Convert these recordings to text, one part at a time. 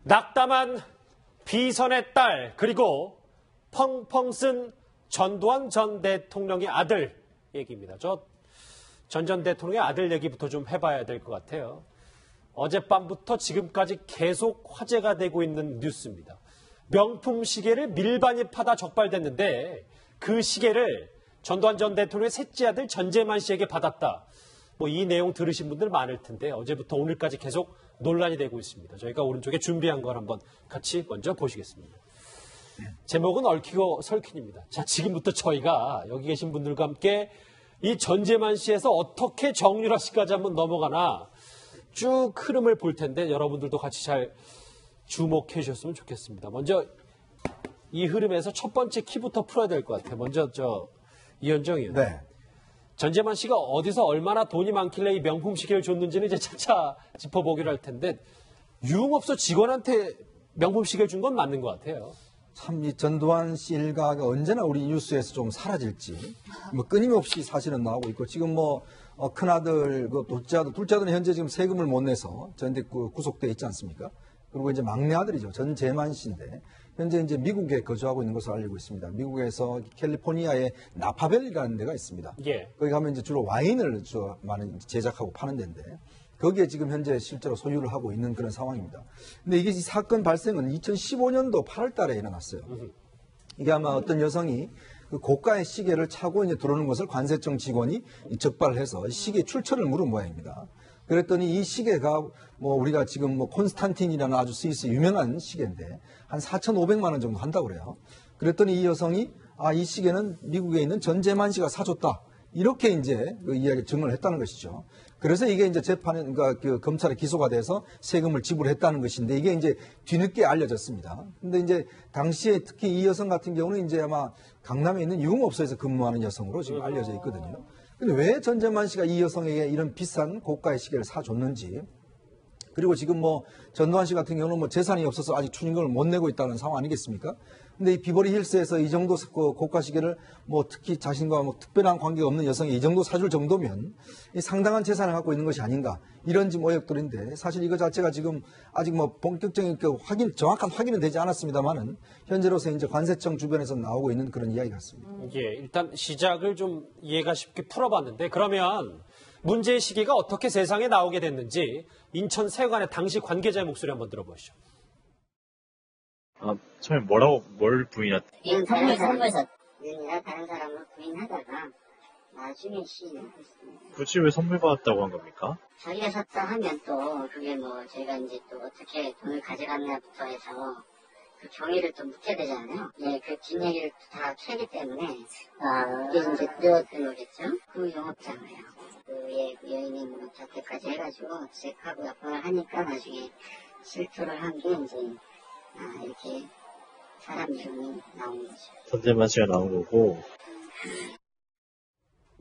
낙담한 비선의 딸 그리고 펑펑 쓴 전두환 전 대통령의 아들 얘기입니다. 전 전 대통령의 아들 얘기부터 좀 해봐야 될 것 같아요. 어젯밤부터 지금까지 계속 화제가 되고 있는 뉴스입니다. 명품 시계를 밀반입하다 적발됐는데 그 시계를 전두환 전 대통령의 셋째 아들 전재만 씨에게 받았다. 이 내용 들으신 분들 많을 텐데 어제부터 오늘까지 계속 논란이 되고 있습니다. 저희가 오른쪽에 준비한 걸 한번 같이 먼저 보시겠습니다. 제목은 얽히고 설킨입니다. 자, 지금부터 저희가 여기 계신 분들과 함께 이 전재만 씨에서 어떻게 정유라 씨까지 한번 넘어가나 쭉 흐름을 볼 텐데 여러분들도 같이 잘 주목해 주셨으면 좋겠습니다. 먼저 이 흐름에서 첫 번째 키부터 풀어야 될 것 같아요. 먼저 이현정 의원. 네. 전재만 씨가 어디서 얼마나 돈이 많길래 이 명품 시계를 줬는지는 이제 차차 짚어보기로 할 텐데 유흥업소 직원한테 명품 시계를 준 건 맞는 것 같아요. 참 이 전두환 씨 일가가 언제나 우리 뉴스에서 좀 사라질지 끊임없이 사실은 나오고 있고 지금 큰아들, 둘째 아들은 현재 지금 세금을 못 내서 전대 구속돼 있지 않습니까? 그리고 이제 막내 아들이죠. 전재만 씨인데 현재 이제 미국에 거주하고 있는 것으로 알리고 있습니다. 미국에서 캘리포니아의 나파밸리라는 데가 있습니다. 예. 거기 가면 이제 주로 와인을 많이 제작하고 파는 데인데 거기에 지금 현재 실제로 소유를 하고 있는 그런 상황입니다. 근데 이게 이 사건 발생은 2015년도 8월 달에 일어났어요. 이게 아마 어떤 여성이 그 고가의 시계를 차고 이제 들어오는 것을 관세청 직원이 적발해서 시계 출처를 물은 모양입니다. 그랬더니 이 시계가 우리가 지금 콘스탄틴이라는 아주 스위스 유명한 시계인데 한 4,500만 원 정도 한다고 그래요. 그랬더니 이 여성이 이 시계는 미국에 있는 전재만 씨가 사줬다. 이렇게 이제 그 이야기 증언을 했다는 것이죠. 그래서 이게 이제 재판에, 그러니까 그 검찰에 기소가 돼서 세금을 지불했다는 것인데 이게 이제 뒤늦게 알려졌습니다. 근데 이제 당시에 특히 이 여성 같은 경우는 이제 아마 강남에 있는 유흥업소에서 근무하는 여성으로 지금 알려져 있거든요. 근데 왜 전재만 씨가 이 여성에게 이런 비싼 고가의 시계를 사줬는지, 그리고 지금 전두환 씨 같은 경우는 재산이 없어서 아직 추징금을 못 내고 있다는 상황 아니겠습니까? 근데 이 비버리 힐스에서 이 정도 고가 시계를 특히 자신과 특별한 관계가 없는 여성이 이 정도 사줄 정도면 이 상당한 재산을 갖고 있는 것이 아닌가 이런 지금 의혹들인데 사실 이거 자체가 지금 아직 본격적인 정확한 확인은 되지 않았습니다만은 현재로서 이제 관세청 주변에서 나오고 있는 그런 이야기 같습니다. 예, 일단 시작을 좀 이해가 쉽게 풀어봤는데 그러면 문제의 시계가 어떻게 세상에 나오게 됐는지 인천 세관의 당시 관계자의 목소리 한번 들어보시죠. 처음에 뭘 부인했다? 이건 선물서 윤이나 다른 사람을 부인하다가 나중에 시인을 했습니다. 굳이 왜 선물 받았다고 한 겁니까? 자기가 샀다 하면 또 그게 저희가 이제 또 어떻게 돈을 가져갔냐부터 해서 그 경위를 또 묻게 되잖아요. 예, 그 뒷얘기를 다 캐기 때문에 이게 이제 늘어든 거겠죠. 그 영업장이에요. 그 여인의 자택까지 해가지고 체크하고 약관을 하니까 나중에 실토를 한 게 이제 이렇게 사람 이름이 나온 거죠. 전재만 씨가 나온 거고.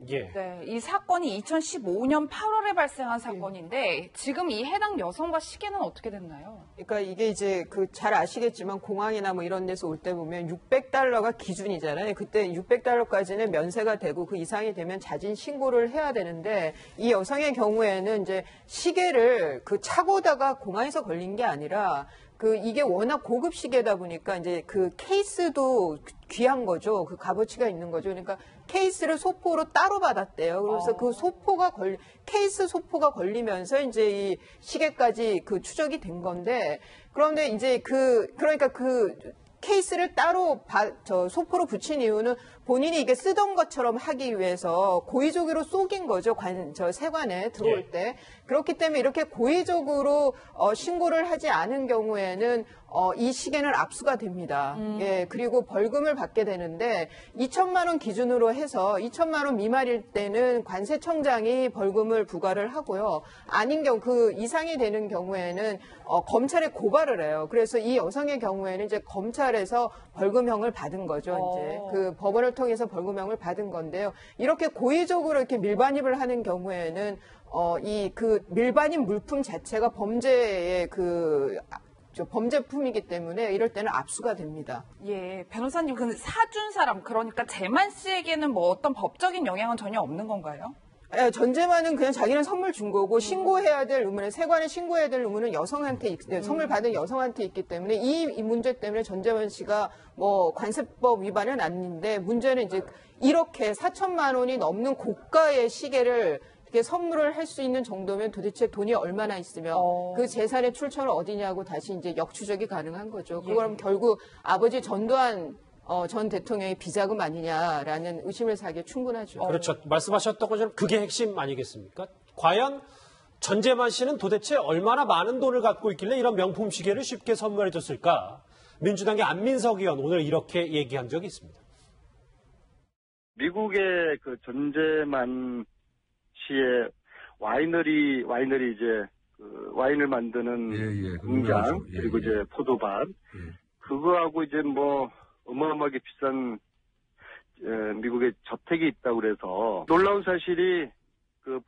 예. 네, 이 사건이 2015년 8월에 발생한 사건인데 지금 이 해당 여성과 시계는 어떻게 됐나요? 그러니까 이게 이제 잘 아시겠지만 공항이나 이런 데서 올 때 보면 $600가 기준이잖아요. 그때 $600까지는 면세가 되고 그 이상이 되면 자진 신고를 해야 되는데 이 여성의 경우에는 이제 시계를 차고다가 공항에서 걸린 게 아니라 이게 워낙 고급 시계다 보니까 이제 그 케이스도 귀한 거죠. 그 값어치가 있는 거죠. 그러니까 케이스를 소포로 따로 받았대요. 그래서 케이스 소포가 걸리면서 이제 이 시계까지 추적이 된 건데, 그런데 이제 그러니까 케이스를 따로 소포로 붙인 이유는 본인이 이게 쓰던 것처럼 하기 위해서 고의적으로 속인 거죠. 세관에 들어올 때. 그렇기 때문에 이렇게 고의적으로 신고를 하지 않은 경우에는 이 시계는 압수가 됩니다. 예, 그리고 벌금을 받게 되는데 2천만 원 기준으로 해서 2천만 원 미만일 때는 관세청장이 벌금을 부과를 하고요. 아닌 경우 그 이상이 되는 경우에는 검찰에 고발을 해요. 그래서 이 여성의 경우에는 이제 검찰에서 벌금형을 받은 거죠. 이제 그 법원을 통해서 벌금형을 받은 건데요. 이렇게 고의적으로 이렇게 밀반입을 하는 경우에는 밀반입 물품 자체가 범죄의 범죄품이기 때문에 이럴 때는 압수가 됩니다. 예, 변호사님, 근데 사준 사람, 그러니까 재만 씨에게는 어떤 법적인 영향은 전혀 없는 건가요? 전제만은 그냥 자기는 선물 준 거고 신고해야 될 의무는 세관에 신고해야 될 의무는 여성한테 선물 받은 여성한테 있기 때문에 이 문제 때문에 전재만 씨가 뭐 관세법 위반은 아닌데 문제는 이제 이렇게 4천만 원이 넘는 고가의 시계를 이렇게 선물을 할 수 있는 정도면 도대체 돈이 얼마나 있으면 그 재산의 출처는 어디냐고 다시 이제 역추적이 가능한 거죠. 그럼 결국 아버지 전두환 전 대통령의 비자금 아니냐라는 의심을 사기에 충분하죠. 그렇죠. 말씀하셨던 것처럼 그게 핵심 아니겠습니까? 과연 전재만 씨는 도대체 얼마나 많은 돈을 갖고 있길래 이런 명품 시계를 쉽게 선물해 줬을까? 민주당의 안민석 의원 오늘 이렇게 얘기한 적이 있습니다. 미국의 그 전재만 씨의 와이너리 이제 그 와인을 만드는 공장 그리고 이제 포도밭 그거하고 이제 뭐 어마어마하게 비싼 미국의 저택이 있다고 그래서 놀라운 사실이 그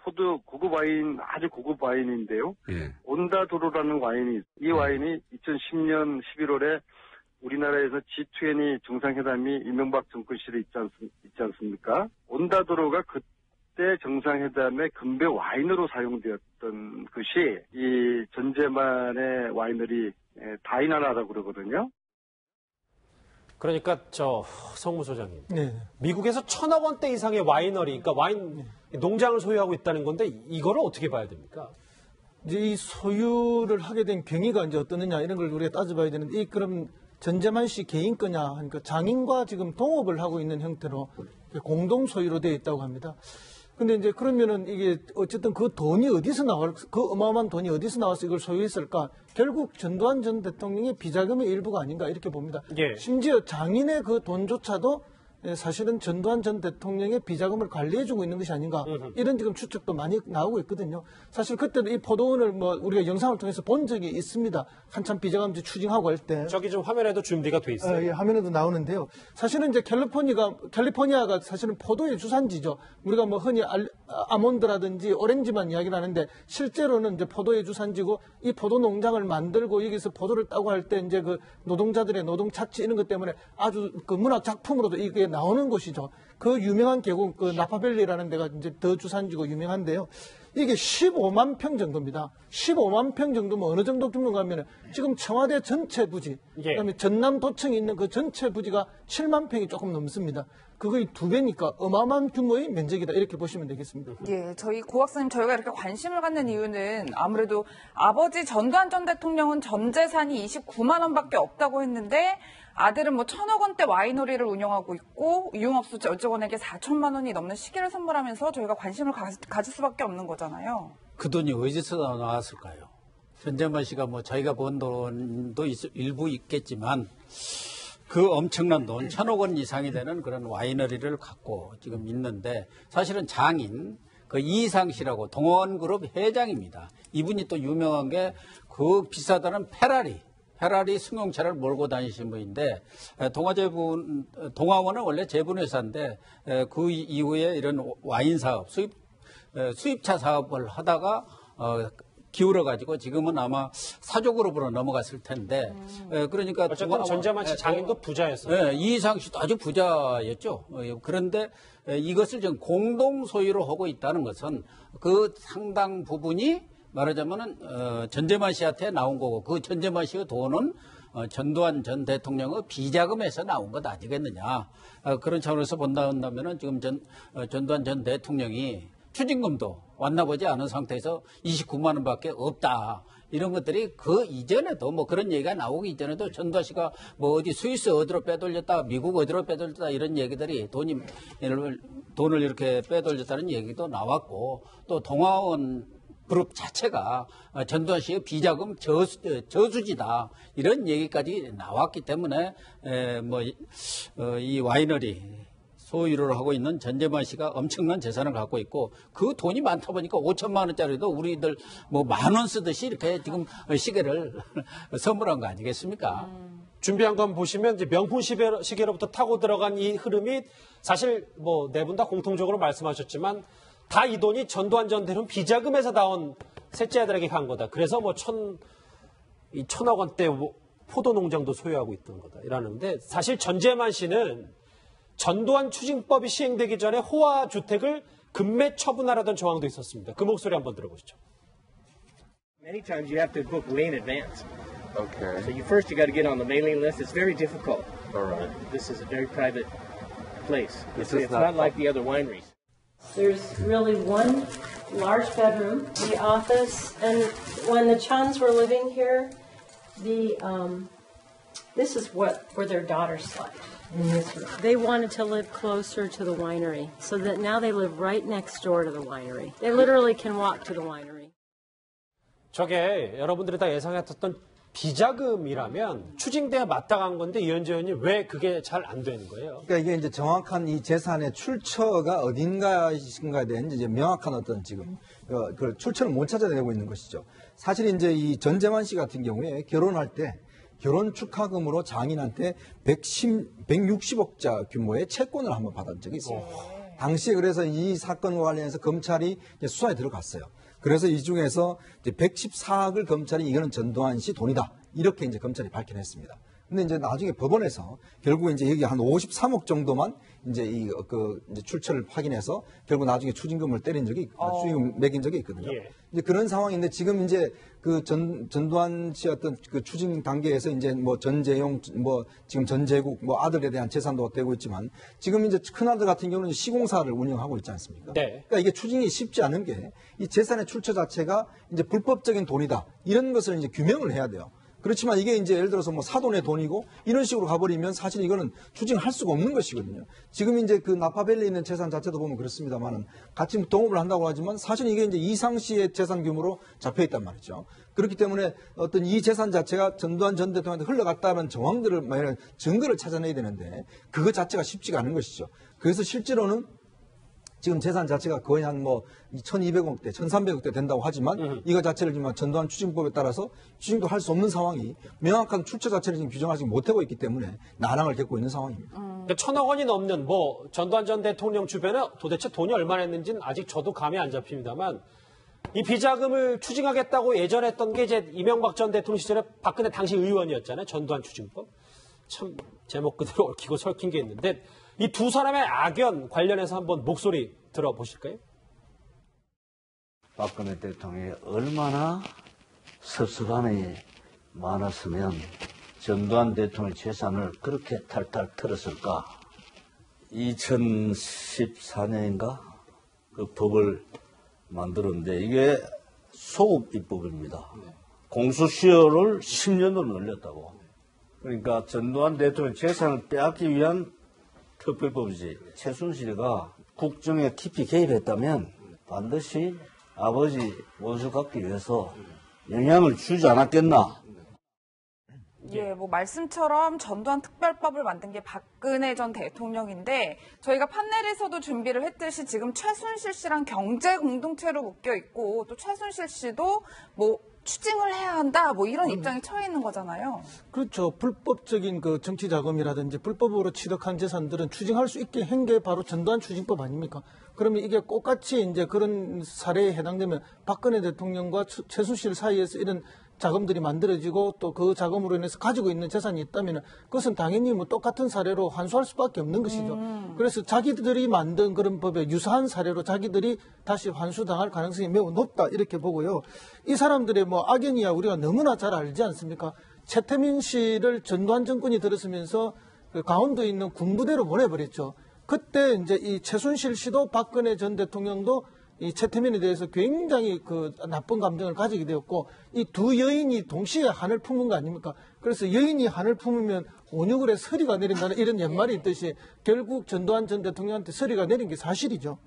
고급 와인 아주 고급 와인인데요. 온다도로라는 와인이 이 와인이 2010년 11월에 우리나라에서 G20 정상회담이 이명박 정권 시절에 있지 않습니까? 온다도로가 그때 정상회담의 금배 와인으로 사용되었던 것이 이 전재만의 와이너리 다이나라라고 그러거든요. 그러니까 성무 소장님, 네. 미국에서 1,000억 원대 이상의 와이너리, 그러니까 와인 농장을 소유하고 있다는 건데 이거를 어떻게 봐야 됩니까? 이제 이 소유를 하게 된 경위가 이제 어떠느냐 이런 걸 우리가 따져봐야 되는데 그럼 전재만 씨 개인 거냐 하니까 장인과 지금 동업을 하고 있는 형태로 공동 소유로 되어 있다고 합니다. 근데 이제 그러면은 이게 어쨌든 그 돈이 어디서 그 어마어마한 돈이 어디서 나와서 이걸 소유했을까? 결국 전두환 전 대통령의 비자금의 일부가 아닌가 이렇게 봅니다. 예. 심지어 장인의 그 돈조차도 사실은 전두환 전 대통령의 비자금을 관리해주고 있는 것이 아닌가 이런 지금 추측도 많이 나오고 있거든요. 사실 그때도 이 포도원을 뭐 우리가 영상을 통해서 본 적이 있습니다. 한참 비자금지 추징하고 할 때. 저기 좀 화면에도 준비가 돼 있어요. 예, 화면에도 나오는데요. 사실은 이제 캘리포니아가 사실은 포도의 주산지죠. 우리가 뭐 흔히 아몬드라든지 오렌지만 이야기를 하는데 실제로는 이제 포도의 주산지고 이 포도 농장을 만들고 여기서 포도를 따고 할 때 이제 그 노동자들의 노동 착취 이런 것 때문에 아주 그 문학 작품으로도 이게 나오는 곳이죠. 그 유명한 계곡 그 나파밸리라는 데가 이제 더 주산지고 유명한데요. 이게 15만 평 정도입니다. 15만 평 정도면 어느 정도 규모가 하면 지금 청와대 전체 부지, 그다음에 전남도청에 있는 그 전체 부지가 7만 평이 조금 넘습니다. 그거의 2배니까 어마어마한 규모의 면적이다 이렇게 보시면 되겠습니다. 예, 저희 고 박사님 저희가 이렇게 관심을 갖는 이유는 아무래도 아버지 전두환 전 대통령은 전 재산이 29만 원밖에 없다고 했는데 아들은 뭐 1,000억 원대 와이너리를 운영하고 있고 유흥업소 여직원에게 4천만 원이 넘는 시계를 선물하면서 저희가 관심을 가질 수밖에 없는 거잖아요. 그 돈이 어디서 나왔을까요? 전재만 씨가 뭐 자기가 번 돈도 일부 있겠지만 그 엄청난 돈, 1,000억 원 이상이 되는 그런 와이너리를 갖고 지금 있는데 사실은 장인 그 이희상 씨라고 동원그룹 회장입니다. 이분이 또 유명한 게 그 비싸다는 페라리 승용차를 몰고 다니신 분인데 동화원은 원래 제분회사인데 그 이후에 이런 와인 사업, 수입차 사업을 하다가 기울어가지고 지금은 아마 사조그룹으로 넘어갔을 텐데 그러니까 어쨌든 전재만 씨 장인도 부자였어요. 네, 이희상 씨도 아주 부자였죠. 그런데 이것을 지금 공동 소유로 하고 있다는 것은 그 상당 부분이 말하자면은 전재만 씨한테 나온 거고 그 전재만 씨의 돈은 전두환 전 대통령의 비자금에서 나온 것 아니겠느냐. 그런 차원에서 본다면은 지금 전두환 전 대통령이 추징금도 완납하지 않은 상태에서 29만 원밖에 없다. 이런 것들이 그 이전에도 뭐 그런 얘기가 나오기 이전에도 전두환 씨가 뭐 어디 스위스 어디로 빼돌렸다, 미국 어디로 빼돌렸다 이런 얘기들이 돈을 이렇게 빼돌렸다는 얘기도 나왔고 또 동화원 그룹 자체가 전두환 씨의 비자금 저수지다 이런 얘기까지 나왔기 때문에 이 와이너리 소유를 하고 있는 전재만 씨가 엄청난 재산을 갖고 있고 그 돈이 많다 보니까 5천만 원짜리도 우리들 뭐 10,000원 쓰듯이 이렇게 지금 시계를 선물한 거 아니겠습니까? 준비한 건 보시면 이제 명품 시계로부터 타고 들어간 이 흐름이 사실 뭐 네 분 다 공통적으로 말씀하셨지만 다 이 돈이 전두환 전 대통령 비자금에서 나온 셋째 아들에게 간 거다. 그래서 뭐 1,000억 원대 포도 농장도 소유하고 있던 거다. 이러는데 사실 전재만 씨는 전두환 추징법이 시행되기 전에 호화 주택을 금매 처분하라던 조항도 있었습니다. 그 목소리 한번 들어보시죠. Many times you have to book way in advance. Okay. So you got to get on the mailing list. It's very difficult. All right. This is a very private place. This It's is not like the other wineries. There's really one large bedroom, the office, and when the Chuns were living here, this is where their daughter slept. In this room. They wanted to live closer to the winery, so that now they live right next door to the winery. They literally can walk to the winery. 저게 여러분들이 다 예상했던 비자금이라면 추징돼야 마땅한 건데 이현재 의원님 왜 그게 잘 안 되는 거예요? 그러니까 이게 이제 정확한 이 재산의 출처가 어딘가에 대한 이제 명확한 어떤 지금 그 출처를 못 찾아내고 있는 것이죠. 사실 이제 이 전재만 씨 같은 경우에 결혼할 때 결혼 축하금으로 장인한테 160억자 규모의 채권을 한번 받은 적이 있어요. 당시에 그래서 이 사건과 관련해서 검찰이 이제 수사에 들어갔어요. 그래서 이 중에서 이제 114억을 검찰이 이거는 전두환 씨 돈이다. 이렇게 이제 검찰이 밝혀냈습니다. 근데 이제 나중에 법원에서 결국 이제 여기 한 53억 정도만 이제 이제 출처를 확인해서 결국 나중에 추징금을 때린 적이 추징금 매긴 적이 있거든요. 예. 이제 그런 상황인데 지금 이제 그 전두환 씨 어떤 그 추징 단계에서 이제 뭐 전재용 뭐 지금 전재국 뭐 아들에 대한 재산도 되고 있지만 지금 이제 큰아들 같은 경우는 시공사를 운영하고 있지 않습니까? 네. 그러니까 이게 추징이 쉽지 않은 게 이 재산의 출처 자체가 이제 불법적인 돈이다. 이런 것을 이제 규명을 해야 돼요. 그렇지만 이게 이제 예를 들어서 뭐 사돈의 돈이고 이런 식으로 가버리면 사실 이거는 추징할 수가 없는 것이거든요. 지금 이제 그 나파밸리에 있는 재산 자체도 보면 그렇습니다만은 같이 동업을 한다고 하지만 사실 이게 이제 이상시의 재산 규모로 잡혀 있단 말이죠. 그렇기 때문에 어떤 이 재산 자체가 전두환 전 대통령한테 흘러갔다는 정황들을 증거를 찾아내야 되는데 그거 자체가 쉽지가 않은 것이죠. 그래서 실제로는 지금 재산 자체가 거의 한 뭐 1,200억대, 1,300억대 된다고 하지만 이거 자체를 지금 전두환 추징법에 따라서 추징도 할 수 없는 상황이 명확한 출처 자체를 지금 규정하지 못하고 있기 때문에 난항을 겪고 있는 상황입니다. 그러니까 1,000억 원이 넘는 뭐 전두환 전 대통령 주변에 도대체 돈이 얼마나 했는지는 아직 저도 감이 안 잡힙니다만 이 비자금을 추징하겠다고 예전에 했던 게 이제 이명박 전 대통령 시절에 박근혜 당시 의원이었잖아요. 전두환 추징법. 참 제목 그대로 얽히고 설킨 게 있는데 이 두 사람의 악연 관련해서 한번 목소리 들어보실까요? 박근혜 대통령이 얼마나 섭섭함이 많았으면 전두환 대통령 재산을 그렇게 탈탈 털었을까. 2014년인가 그 법을 만들었는데 이게 소급 입법입니다. 공소시효를 10년으로 늘렸다고. 그러니까 전두환 대통령 재산을 빼앗기 위한 특별법이지. 최순실이가 국정에 깊이 개입했다면 반드시 아버지 원수 갚기 위해서 영향을 주지 않았겠나. 예, 뭐 말씀처럼 전두환 특별법을 만든 게 박근혜 전 대통령인데 저희가 판넬에서도 준비를 했듯이 지금 최순실 씨랑 경제 공동체로 묶여 있고 또 최순실 씨도 뭐 추징을 해야 한다 뭐 이런 입장에 처해 있는 거잖아요. 그렇죠. 불법적인 그 정치 자금이라든지 불법으로 취득한 재산들은 추징할 수 있게 한 게 바로 전두환 추징법 아닙니까? 그러면 이게 똑같이 이제 그런 사례에 해당되면 박근혜 대통령과 최순실 사이에서 이런 자금들이 만들어지고 또 그 자금으로 인해서 가지고 있는 재산이 있다면 그것은 당연히 뭐 똑같은 사례로 환수할 수밖에 없는 것이죠. 그래서 자기들이 만든 그런 법에 유사한 사례로 자기들이 다시 환수당할 가능성이 매우 높다 이렇게 보고요. 이 사람들의 뭐 악연이야 우리가 너무나 잘 알지 않습니까? 최태민 씨를 전두환 정권이 들었으면서 그 강원도에 있는 군부대로 보내버렸죠. 그때 이제 이 최순실 씨도 박근혜 전 대통령도 이 최태민에 대해서 굉장히 그 나쁜 감정을 가지게 되었고 이 두 여인이 동시에 한을 품은 거 아닙니까? 그래서 여인이 한을 품으면 온유굴에 서리가 내린다는 이런 옛말이 있듯이 결국 전두환 전 대통령한테 서리가 내린 게 사실이죠.